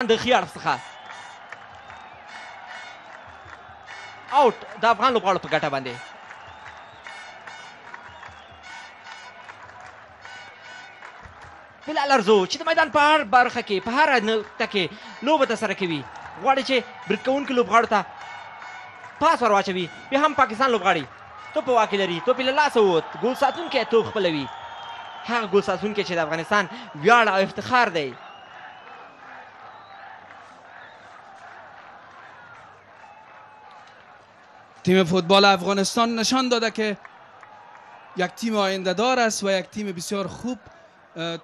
د خيار څخه اوټ د افغان لوبغاړو په ګټه باندې. بلال ارزو چې د میدان په هر برخه کې په هر نقطه کې لوبه ترسره کوي، غواړي چې برید کوونکو لوبغاړو ته پاس ور واچوي. بیا هم پاکستان لوبغاړي توپ په واک کې لري، توپ یې له لاسه ووت. ګول ساتونکی توپ خپلوي، هغه ګول ساتونکی چې د افغانستان ویاړ او افتخار دی. تیم فوتبال افغانستان نشان داده که یک تیم آینده دار است و یک تیم بسیار خوب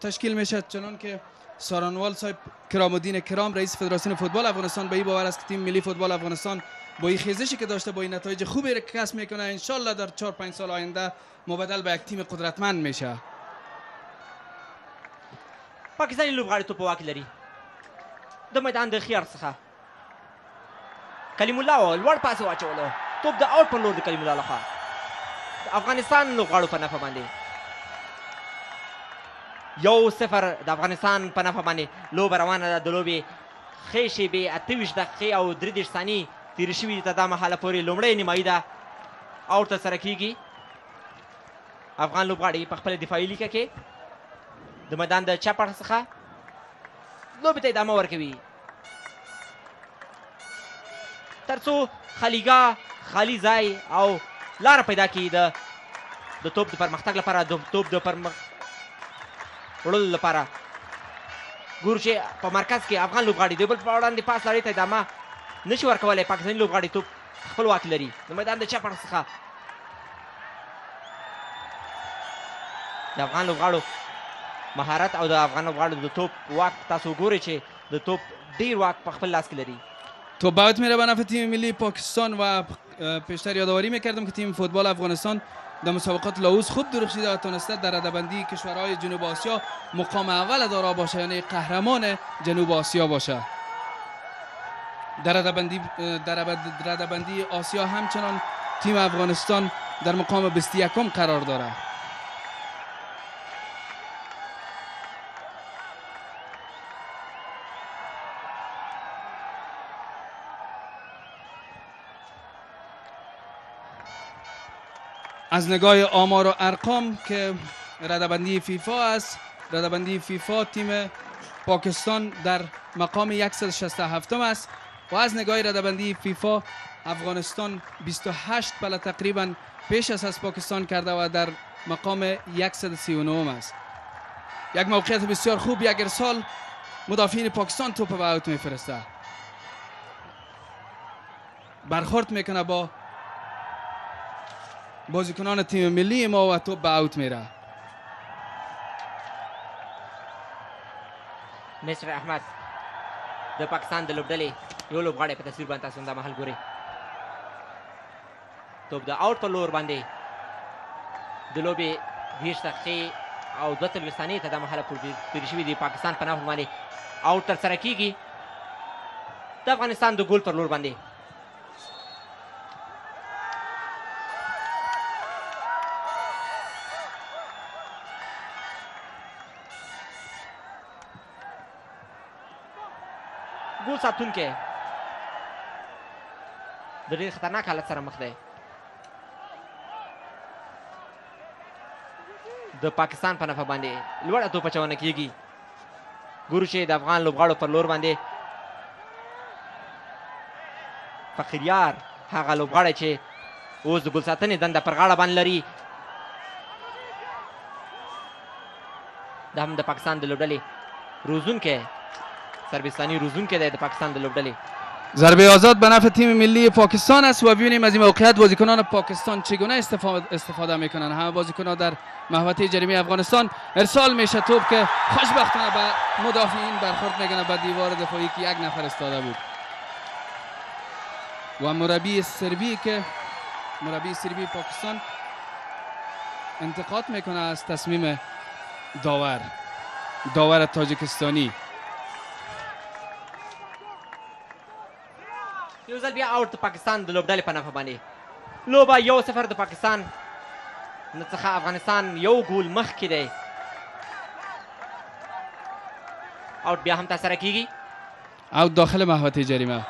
تشکیل میشه، چنان که سارانوال صاحب کرام الدین کرام رئیس فدراسیون فوتبال افغانستان به این باور است که تیم ملی فوتبال افغانستان با این خیزشی که داشته با این نتایج خوبی را کسب میکنه ان شاء الله در 4-5 سال آینده مبدل به یک تیم قدرتمند میشه. پاکستانی لوبغاړي توپ په واک لري د میدان د خيار څخه. کلیم الله لوړ پاس واچولو، توپ د اوټ پر لور د کلیم الله لخوا د افغانستان لوبغاړو په نفع باندې 1-0 د افغانستان په نفع باندې لوبه روانه ده. د لوبې ښې شیبې 28 دقیقې او 33 ثانیې تېرې شوي تر دا مهاله پورې لومړۍ نیمایي ده اوټ ترسره کیږي. افغان لوبغاړي په خپله دفاعي لیکه کې د میدان د چپ اړخ څخه لوبې ته ادامه ورکوي تر څو خلیګا خالي ځای او لاره پیدا کړي د توپ د پرمختګ لپاره، د توپ د وړلو لپاره. ګورو چې په مرکز کې افغان لوبغاړي د بل په وړاندې پاس لړۍ ته ادامه نشي ورکولی. پاکستاني لوبغاړي توپ خپل واک لري د میدان د چپ اړخ څخه. د افغان لوبغاړو مهارت او د افغان لوبغاړو د توپ واک تاسو ګورئ چې د توپ ډیر واک په خپل لاس کې لري. توپ باید میره به نفع تیم ملی پاکستان و پیشتر یادآوری میکردم که تیم فوتبال افغانستان در مسابقات لاوس خوب درخشیده و تونسته در رده‌بندی کشورهای جنوب آسیا مقام اول دارا باشه، یعنی قهرمان جنوب آسیا باشه. در رده‌بندی آسیا همچنان تیم افغانستان در مقام 21 قرار داره. از نگاه آمار و ارقام که رده‌بندی فیفا است، رده‌بندی فیفا تیم پاکستان در مقام 167 است و از نگاه رده‌بندی فیفا افغانستان 28 بله تقریبا پیش از پاکستان کرده و در مقام 139 است. یک موقعیت بسیار خوب، یک ارسال، مدافعین پاکستان توپ به اوت میفرسته، برخورد میکنه با بازیکنان تیم ملی ما و توپ به اوت میره. نصر احمد د پاکستان د لوبډلې یو لوبغاړی په تصویر باندې تاسو دا محل ګورئ. توپ د اوټ په لور باندې د لوبې 20 دقیقې او 42 ثانیې ته دا مهاله پورې تېرې شوي دي. پاکستان په نفع باندې اوټ ترسره کیږي د افغانستان د ګول پر لور باندې. ګول ساتونکی د ډېر خطرناک حالت سره مخ دی. د پاکستان په نفع باندې لوړه توپ اچونه کیږي. ګورو چې د افغان لوبغاړو پر لور باندې فخریار هغه لوبغاړی چې اوس د ګول ساتنې دنده پر غاړه باندې لري، دا هم د پاکستان د لوبډلې روزونکی سربستانی روزونکی دی د پاکستان د لوبډلې. ضربه آزاد به نفع تیم ملی پاکستان است و ببینیم از این موقعیت بازیکنان پاکستان چگونه استفاده میکنن. همه بازیکنان در محوطه جریمه افغانستان. ارسال میشه توپ که خوشبختانه به مدافعین برخورد میکنه به دیوار دفاعی که یک نفر استاده بود و مربی سربی پاکستان انتقاد میکنه از تصمیم داور تاجیکستانی. یو ځل بیا اوټ د پاکستان د لوبډلې په نفع باندې لوبه 1-0 د پاکستان څخه افغانستان یو ګول مخکې دی. اوټ بیا هم ترسره کیږي. او داخل محوطه جریمه.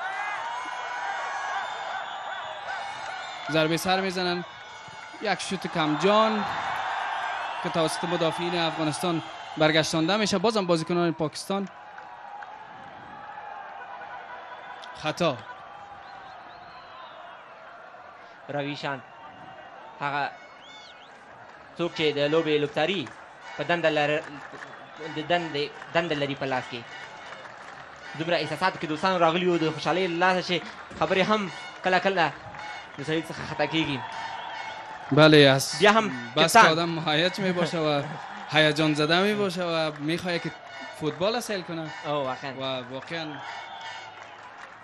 ضربه سر میزنن. یک شوت کمجان که توسط مدافعین افغانستان برگشتانده میشه. بازم بازیکنان پاکستان خطا. رویشان هغه څوک چې د لوبې لوبتاري په دنده لري په لاس کې دومره احساساتو کې دوستانو راغلي وو د خوشحالۍ له لاسه چې خبرې هم کله کله د سړي څخه خطا کېږي. بله از بیا هم بس کپتان. که آدم مهیج می باشه و هیجان زده می باشه و میخواه که فوتبال سیل کنه او واقعا و واقعا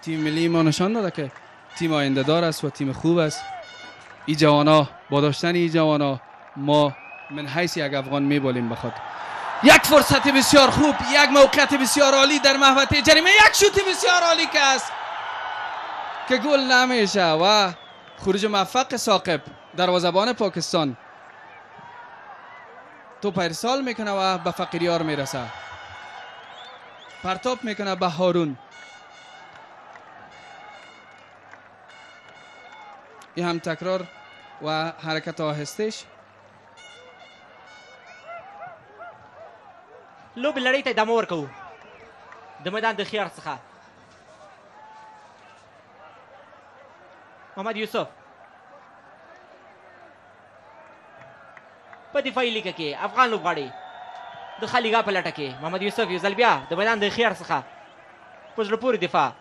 تیم ملی ما نشان داده که تیم آینده دار است و تیم خوب است. این جوانا با داشتن این جوانا ما من حیث یک افغان میبالیم بخواد. یک فرصت بسیار خوب، یک موقعیت بسیار عالی در محوطه جریمه، یک شوت بسیار عالی که است که گل نمیشه و خروج موفق ثاقب دروازه‌بان پاکستان. توپ ارسال میکنه و به فقیریار میرسه. پرتاب میکنه به هارون. این هم تکرار و حرکت آهستهش. لوبې لړۍ ته ادامه ورکوو د میدان د خیار څخه. محمد یوسف په دفاعي لیکه کې افغان لوبغاړي د خالیګا په لټه کې. محمد یوسف یو ځل بیا د میدان د خیار څخه په زړه پورې دفاع.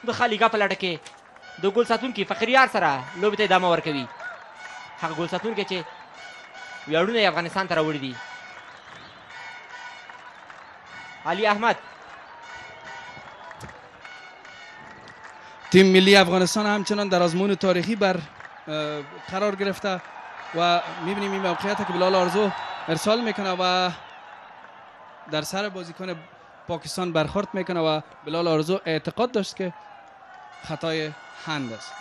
د خالیګا په لټه کې د ګول ساتونکي فخریار سره لوبې ته ادامه ورکوي. هغه ګول ساتونکی چې ویاړونه یې افغانستان ته راوړي دي. علي احمد تیم ملی افغانستان همچنان در آزمون تاریخی بر قرار گرفته و میبینیم این موقعیت که بلال آرزو ارسال میکنه و در سر بازیکن پاکستان برخورد میکنه و بلال آرزو اعتقاد داشت که خطای هند است.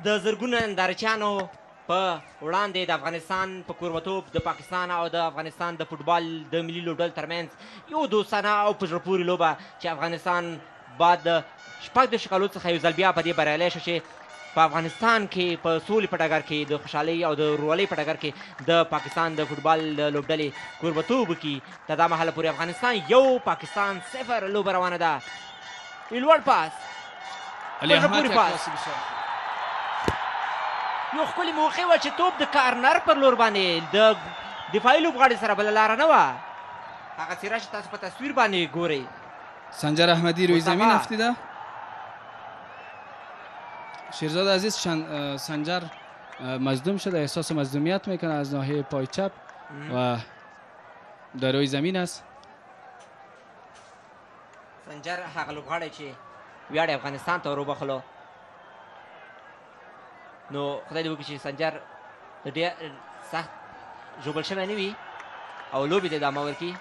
د زرګونو نندارچیانو په وړاندې د افغانستان په کوربتوب د پاکستان او د افغانستان د فوټبال د ملي لوبډل ترمنځ یو دوستانه او په زړه پورې لوبه چې افغانستان بعد د شپږ دېرشو کالو څخه یو ځل بیا په دې بریالی شو چې په افغانستان کې په سولې په ډګر کې د خوشحالۍ او د ورورولۍ په ډګر کې د پاکستان د فوټبال د لوبډلې کوربتوب وکړي. تر دا مهاله پورې افغانستان 1 پاکستان 0 لوبه روانه ده. لوړ پاس علی احمد یو ښکلې موقع وه چې توپ د کارنر پر لور باندې د دفاعي لوبغاړي سره بله لاره نه وه. هغه څیره چې تاسو په تصویر باندې ګورئ. سنجر احمدی روی زمین افتیده. شیرزاد عزیز سنجر مصدوم شده، احساس مصدومیت میکنه از ناحیه پای چپ و در روی زمین است. سنجر هغه لوبغاړی چې ویاړ افغانستان ته وروبخلو، نو خدای دې وکړي چې سنجر د ډېر سخت ژوبل شوی نه وي او لوبې ته ادامه ورکړي.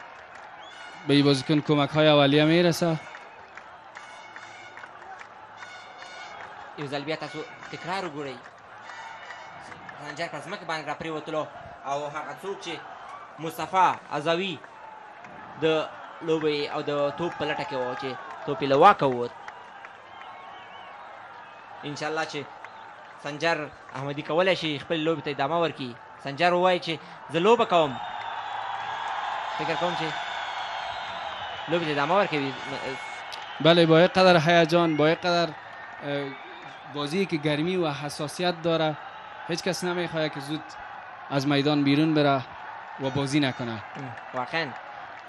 به این بازیکن کمک های اولیه میرسه. یو ځل بیا تاسو تکرار وګورئ. سنجر پر ځمکه باندې راپرېوتلو او هغه څوک چې مصطفی عزوي د لوبې او د توپ په لټه کې و چې توپ یې له واکه ووت. انشاءالله چې سنجر احمدي کولی شي خپلې لوبې ته ادامه ورکړي. سنجر ووایي چې زه لوبه کوم، فکر کوم چې لوبې ته ادامه ورکوي. بله، با یک قدر هیجان، با یک قدر بازی که گرمی و حساسیت داره، هیچ کس نمیخواد که زود از میدان بیرون بره و بازی نکنه.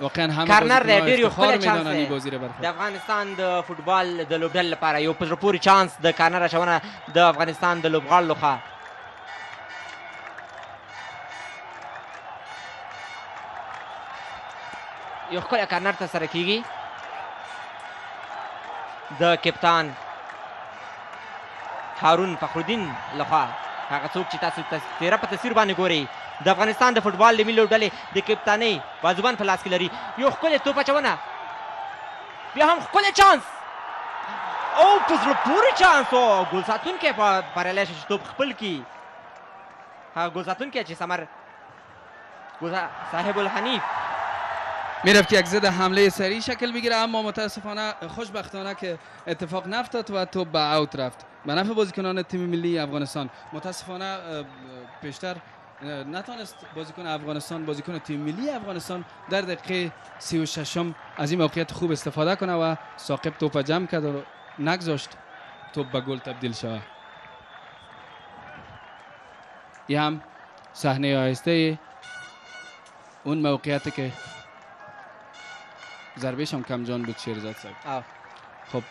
واقعا همه کارنر ډېر یو ښکلی چانس دی د افغانستان د فوټبال د لوبډل لپاره، یو په زړه پورې چانس د کارنر اچونه د افغانستان د لوبغاړو لخوا. یو ښکلی کارنر ترسره کیږي د کپتان هارون فخرالدین لخوا. هغه څوک چې تاسو تیره په تصویر باندې ګورئ د افغانستان د فوټبال د ملي لوبډلې د کپتانۍ بازوبند په لاس کې لري. یو ښکلی توپ اچونه، بیا هم ښکلی چانس او په زړه پورې چانس او ګول ساتونکی بریالی شو چې توپ خپل کړي. هغه ګول ساتونکی چې ثمر صاحب الحنیف میرفت که یک ضد حمله سریع شکل بگیره، اما متاسفانه خوشبختانه که اتفاق نیفتاد و توپ به اوت رفت به نفع بازیکنان تیم ملی افغانستان. متاسفانه پیشتر نتونست بازیکن افغانستان، بازیکن تیم ملی افغانستان در دقیقه 36 از این موقعیت خوب استفاده کنه و ثاقب توپ جمع کرد و نگذاشت توپ به گل تبدیل شود. این هم صحنه آهسته اون موقعیتی که ضربهش هم کم جان بود شیرزاد صاحب. خب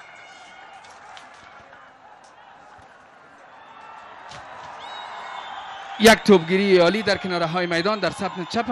یک توپگیری عالی در کناره های میدان در سمت چپ